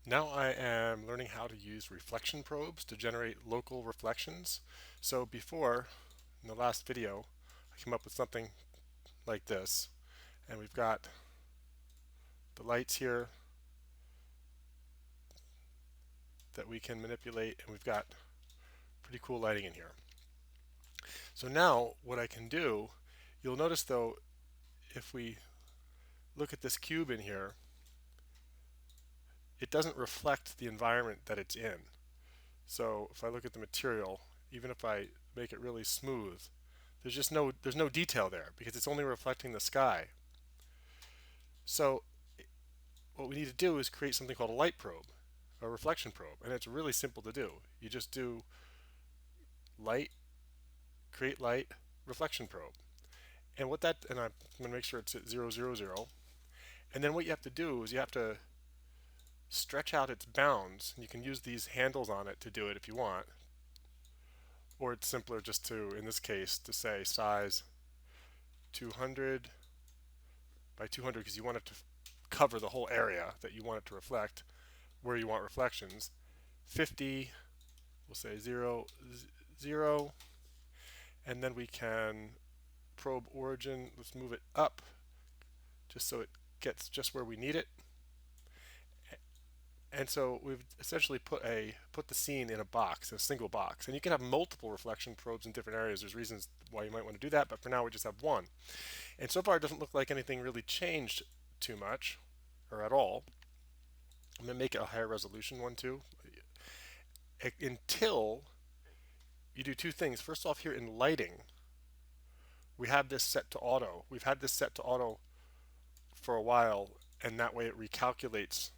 Now I am learning how to use reflection probes to generate local reflections. So before, in the last video, I came up with something like this. And we've got the lights here that we can manipulate, and we've got pretty cool lighting in here. So now what I can do, you'll notice though, if we look at this cube in here, it doesn't reflect the environment that it's in. So if I look at the material, even if I make it really smooth, there's no detail there because it's only reflecting the sky. So what we need to do is create something called a light probe, a reflection probe, and it's really simple to do. You just do light, create light, reflection probe. And I'm going to make sure it's at 0, 0, 0. And then what you have to do is you have to stretch out its bounds. You can use these handles on it to do it if you want. Or it's simpler just to, in this case, to say size 200 by 200 because you want it to cover the whole area that you want it to reflect where you want reflections. 50, we'll say 0, 0, and then we can probe origin. Let's move it up just so it gets just where we need it. And so we've essentially put the scene in a box, a single box. And you can have multiple reflection probes in different areas. There's reasons why you might want to do that, but for now we just have one. And so far it doesn't look like anything really changed too much or at all. I'm going to make it a higher resolution one too. Until you do two things. First off, here in lighting, we have this set to auto. We've had this set to auto for a while, and that way it recalculates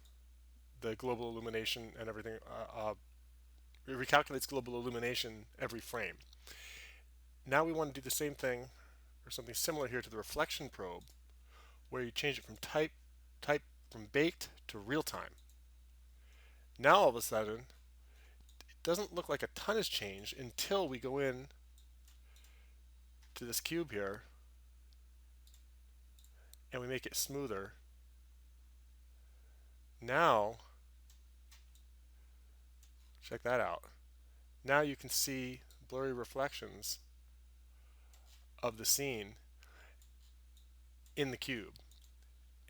the global illumination and everything. It recalculates global illumination every frame. Now we want to do the same thing or something similar here to the reflection probe, where you change it from type from baked to real time. Now all of a sudden, it doesn't look like a ton has changed until we go in to this cube here and we make it smoother. Now, check that out. Now you can see blurry reflections of the scene in the cube.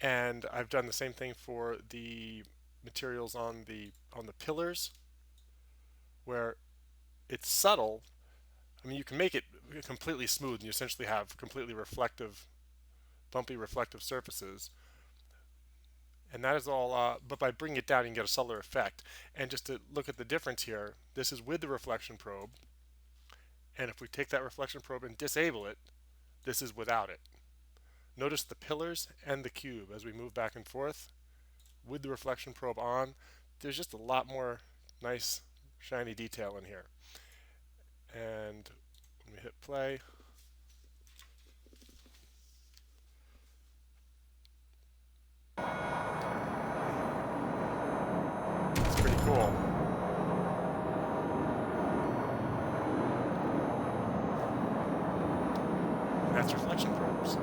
And I've done the same thing for the materials on the pillars, where it's subtle. I mean, you can make it completely smooth and you essentially have completely reflective, bumpy reflective surfaces. And that is all, but by bringing it down you can get a subtler effect. And just to look at the difference here, this is with the reflection probe. And if we take that reflection probe and disable it, this is without it. Notice the pillars and the cube as we move back and forth with the reflection probe on. There's just a lot more nice shiny detail in here. And when we hit play, it's pretty cool. And that's reflection probes.